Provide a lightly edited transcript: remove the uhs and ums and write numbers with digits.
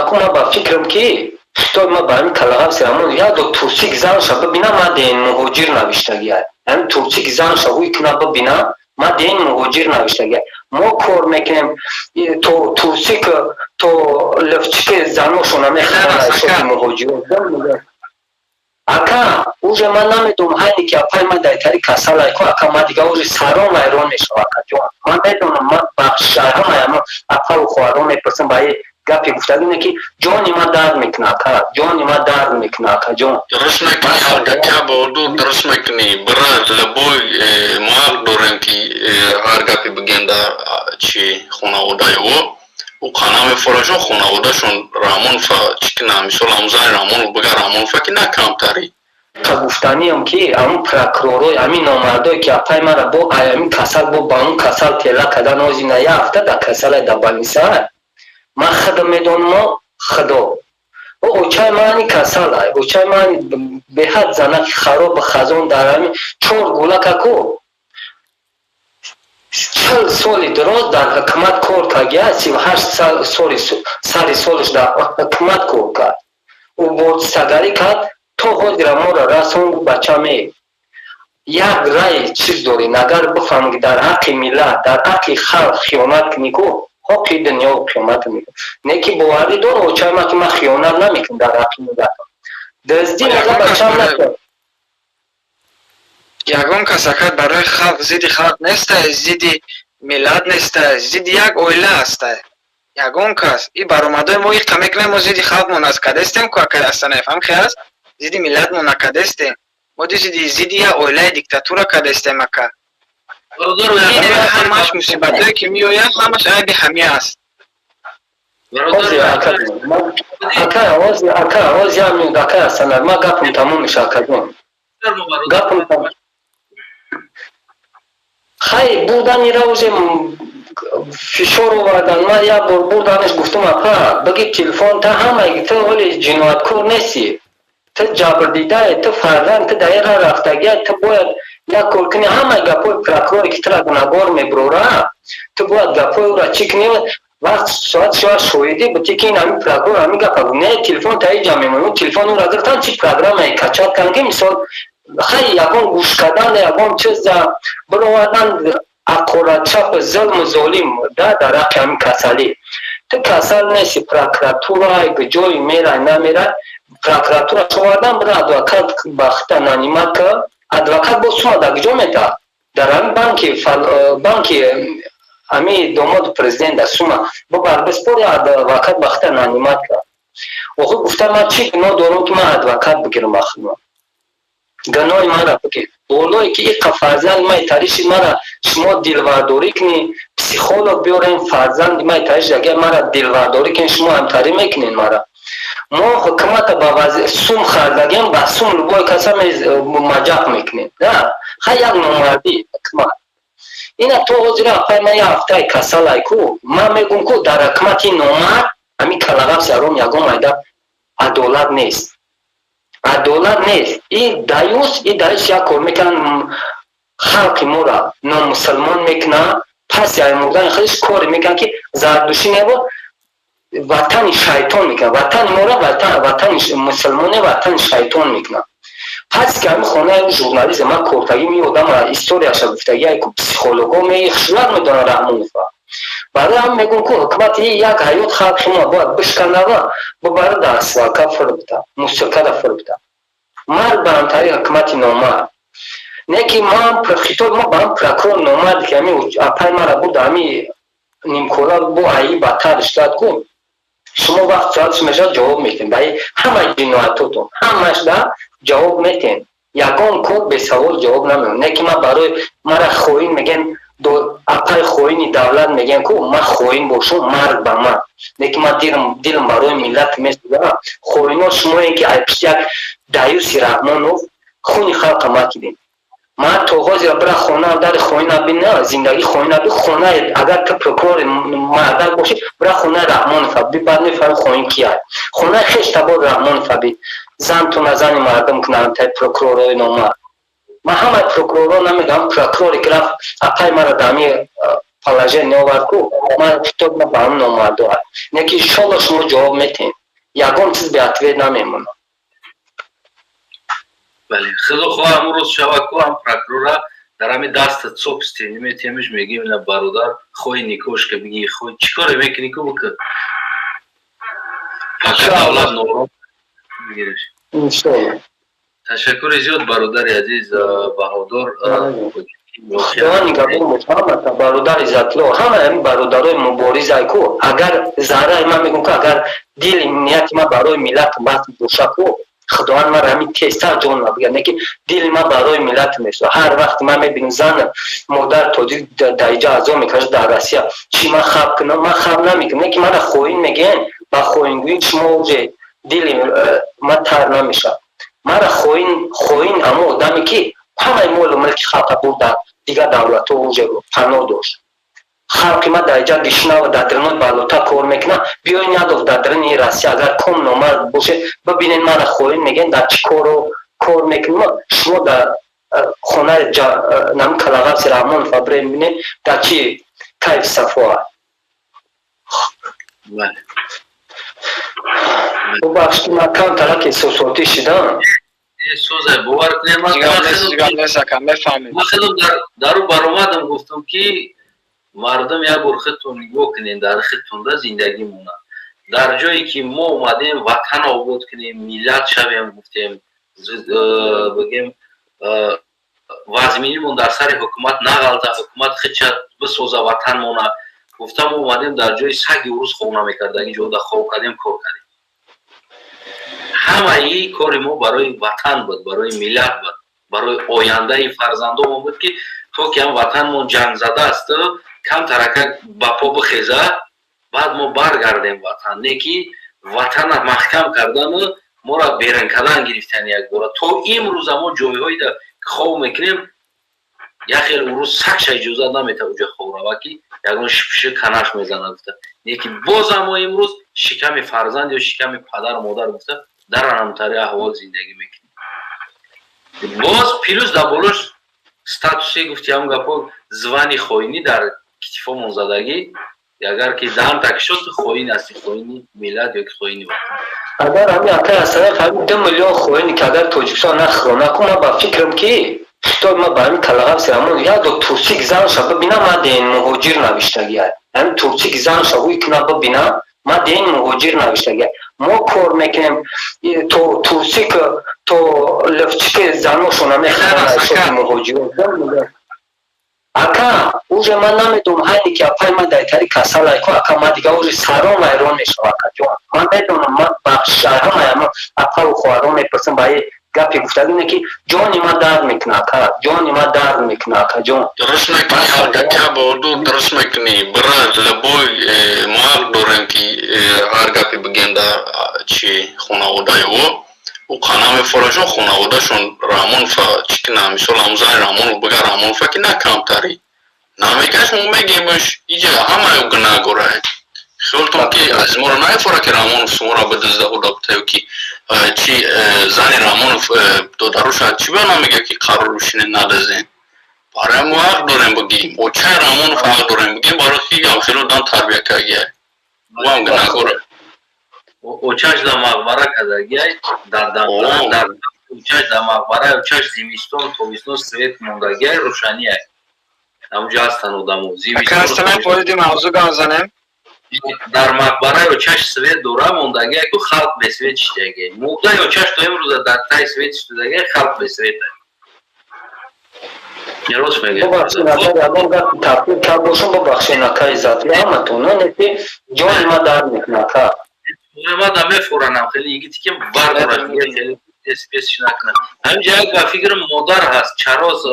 ку ма ба фикрам ки хитоби ма ба ҳамин калагавси ҳамон як до турсик занша бибина ма ден муҳоҷир навиштагия ҳамин турсик занша ҳуй куна бибина ма ден муҳоҷир навиштагия мо кор мекунем то турсик то лифчики заношона мехарад шоки муҳоҷирон ака уже ман намедонам ҳайне ки апай ма дайтари касалайку ака ма дига уже саром вайрон мешава ака ҷон ман медонам ма ба шаҳрамаям апау хоҳарон мепурсам ба гапи гуфтагине ки ҷони ма дард мекуна ака ҷони ма дард мекуна ака ҷон дуруст мекунӣ албатта боду дуруст мекунӣ бира лабой мо ҳақ дорем ки ҳар гапи бигем дар чи хонаводаи ӯ қана мефорашон хонаводашон рамонфа чикна мисол ҳамзани рамонов бигар рамонфа ки на камтари гуфтаниам ки ҳамун прокуророй ҳамин номардое ки апай мара бо ҳамин касал бо ба ҳамун касал тела кадан озина я ҳафта да касалай да балниса ман худо медонам худо очаи мани касалай очаи мани беҳад занаки хароби хазон дар ҳамин 4 гулакаку 40 соли дроз дар ҳукумат кор кардия 38 соли сари солиш дар ҳукумат кор кард убордисагарӣ кард то ҳозира моро расонду ба чаме як рай чиз дорем агар бифаҳмем ки дар ҳаққи миллат дар ҳаққи халқ хиёнат кунику ҳоққи дунё қиёмат мекун не ки боварӣ дор очаи ма ки ман хиёнат намекунам дар ҳаққи миллат дазди мага ба чам накард ягон касакат барои халқ зидди халқ нестай зидди миллат нестай зидди як оила ҳастай ягон кас и баромадои мо иқа мекунем мо зидди халқмон аз кадестем ку ака аста нафам ки аст зидди миллатмон акадестем мо зидди як оилаи диктатура кадестем ака ҳамаш мусибатое ки меояд ҳамаш айби ҳами аст ака оз як минут ака ҳастанад ма гапам тамом меша акаҷон гапам тамом хай бурданира уже фишор овардан ман як бор бурданаш гуфтам апа биги телефон та ҳамаи ту оли ҷинояткор нести ту ҷабрдидаи ту фарзанд ту даира рафтагия ту бояд як кор кунӣ ҳамаи гапои прокурори ки тура гунаҳгор мебурора ту бояд гапои ӯра чӣ кунӣ вақт соат шояд шоҳидӣ бутӣ ки ин ҳамин прокурор ҳамин гапа не телефон таиҷа мемонад телефон ӯра гирифтан чӣ программаи качат кан ки мисол хай ягон гӯш кардан ягон чиз бировардан ақорат чап зулму золим дар ҳаққи ҳамин касалӣ ту касал неси прокуратура ҷои мерай намерай прокуратура шовардан бира адвокат ба хита нанимад ка адвокат бо сума дар куҷо метавад дар ҳамин банки ҳамин домоди президент дар сума бибар биспор я адвокат ба хита нанимад ка охи гуфта ман чӣ гуноҳ дорам ки ман адвокат бигирам ахима гуноҳи мара бигир болое ки иқа фарзанди май тариши мара шумо дилвардорӣ кунӣ психолог биёрем фарзанди май тариш агар мара дилвардорӣ кунӣ шумо ҳамтарӣ мекунед мара мо ҳукумата ба сум хардагем ба сум любой каса маҷақ мекунем да хай як номардӣ ҳукумат ина то ҳозира апай ма як ҳафтаи касалай ку ман мегӯм ку дар ҳукумати номард ҳамин калагавси аром ягон майда адолат нест адолат нест и даюс як кор мекунад халқи мора номусулмон мекунад паси аймурдани худаш коре мекунад ки зардушӣ мебод ватани шайтон мекунад ватани мора ватани мусулмоне ватани шайтон мекунад пас ки ҳамин хонаи журналист ман кортагӣ ми одам историяша гуфтагӣ айку психолого хушлак медонад раҳмонова барои ҳам мегӯм ку ҳукумати як ҳаёт халқи мо бояд бишканава бибара дар свалка фирбита мусилкада фирбита мард ба ҳамтари ҳукумати номард не ки ман хитоб ма ба ҳам прокурор номард ки ҳамин апай мара буд ҳамин нимкора бо аи баттар иштад ку шумо вақт соатш мешад ҷавоб метем ба ҳамаи ҷиноятотон ҳамаш да ҷавоб метем ягон кор бесавол ҷавоб намедем не ки ман барои мара хоин мегем апай хоини давлат мегем ку ман хоин бошам марг ба ман не ки ман дилам барои миллат месуда хоинот шумоем ки айпиш як даюси раҳмонов хуни халқа макидем ман то ҳозира бира хона дари хоина бина зиндагӣ хоина би хона агар ту прокурори мардак бошӣ бира хонаи раҳмонов бибар мефаҳми хоин кияй хонаи хеш табор раҳмонов би зан ту на зани мардум кунам тай прокуророи нома ман ҳамаи прокурорро намедонам прокурори граф апай мара дами положение неоварку ман хитоб ма ба ҳам номардо неки иншолло шумо ҷавоб метем ягон чиз бе ответ намемонад. бале хеле хуб амрӯз шаваку ҳам прокурора дар ҳамин даста цоп истем метемиш мегим ина бародар хои никош ка биги хои чӣ коре мекунӣ ку бикун фақат авлад нором бигириш иншолло. ташаккури зиёд бародари азиз баҳодор худо нигоҳбон бошад бародар иззатло ҳама ҳамин бародарои муборизае ку агар зарраи ман мегӯм ку агар дили нияти ман барои миллат баҳт боша ку худованд мара ҳамин тезтар ҷон набигад неки дили ман барои миллат месо ҳар вақти ман мебинам зан модар тоҷик дариҷа аъзо мекашад дар россия чӣ ман хаб кунам ман хаб намекунам неки мара хоин мегӯянд ба хоингӯӣ шумо уже дили ман тар намешавад мара хоин ҳамо одаме ки ҳамаи молу мулки халқа бурда дигар давлатҳо уже паноҳ дошт халқи ма дар ҷа гишнава дар дринои балота кор мекунад биёй надов дар дрини россия агар ком номард бошед бибинед мара хоин мегӯянд дар чӣ кор мекунем шумо дар хонаи нами калагавси раҳмонов абре мебинед дар чӣ кайфи сафоа бубахшед ман кам тарак эҳсосотӣ шидам сӯзай бовар кунед ман хеле дару баромадам гуфтам ки мардум як бор худтон нигоҳ кунед дар худтонда зиндагӣ монад дар ҷое ки мо омадем ватан обод кунем миллат шавем гуфтем бигем вазминимон дар сари ҳукумат нағалта ҳукумат хича бисоза ватанмона гуфтам мо омадем дар ҷои саги урус хоб намекардаги ҷода хоб кардем кор кардем ҳамаи кори мо барои ватан буд барои миллат буд барои ояндаи фарзандонмон буд ки то ки ҳам ватанмон ҷангзада аст кам тарака ба по бихеза баъд мо баргардем ватан не ки ватана маҳкам кардану моро берин кардан гирифтан якбора то имрӯза мо ҷойҳои хоб мекунем як хел урус сакша иҷозат наметавад уҷа хоб рава ки ягон шипши канаш мезанад гуфта не ки бозам мо имрӯз шиками фарзанд ё шиками падару модар гуфта дар анамтари аҳвол зиндагӣ мекунем боз плюс дар болош статуси гуфти ҳам гапо звани хоинӣ дар китифомон задагӣ агар ки дан так шуд хоин асти хоини миллат ё ки хоини ватан агар ҳамин акай асара ҳамин 2 миллион хоине ки агар тоҷикистон нахрона ку ман ба фикрам ки хитой ма ба ҳамин калагавси ҳамон ядо турсик занша бибина ма ден муҳоҷир навиштагия ҳамин турсик занша ҳуй куна бибина ма ден муҳоҷир навиштагия мо кор мекунем то турсик то лифчики заношона мехонаи муҳоҷир ака уже ман намедонам ҳайне ки апай ман дар тари касалай ку ака ман дига уже саром вайрон мешава ака ҷон ман медонам ман ба ҳамаи апару хоҳарон мепурсам ба гапи гуфтагине ки ҷони ман дард мекуна ака ҷони ман дард мекуна ака ҷон дуруст мекунӣ албатта баҳодур дуруст мекунӣ бираз лабой мо ҳақ дорем ки ҳар гапе бигем дар чи хонаводаево ӯ қана мефорашо хонаводашон рамонфа чӣ кина мисол ҳамзани рамонов бига рамонфа ки на камтари намегаш мо мегемш иҷа ҳамаё гунагорае хелтон ки аз моро наифора ки рамонов шуморо ба 12 дабтаю ки чи зани рамонов додаруша чӣ ба намега ки қарор рӯшини надазем барои мо ҳақ дорем бигем очаи рамонов ҳақ дорем бигем барои ки ҳамхелодан тарбия кардагия ӯ ҳам гунагора очаш да мақбара кардагия дар очаш да мақбара очаш зимистон тобистон свет мондагия рӯшания ҳамҷо ҳастан одамо зимистон дар мақбараи очаш свет дора мондагия ку халқ бесвет иштагия мурдаи очаш то имрӯза дар таи свет иштадагия халқ бесвет راست میگه تفکر کرد باشم با بخشی نکای ذاتی اما تو نه نتی جان ما در میکنه که ما دامه فورانم خیلی یکی تیکم بردارش میگه خیلی اسپیسش نکنه همینجا یک با فکر مادر هست چراز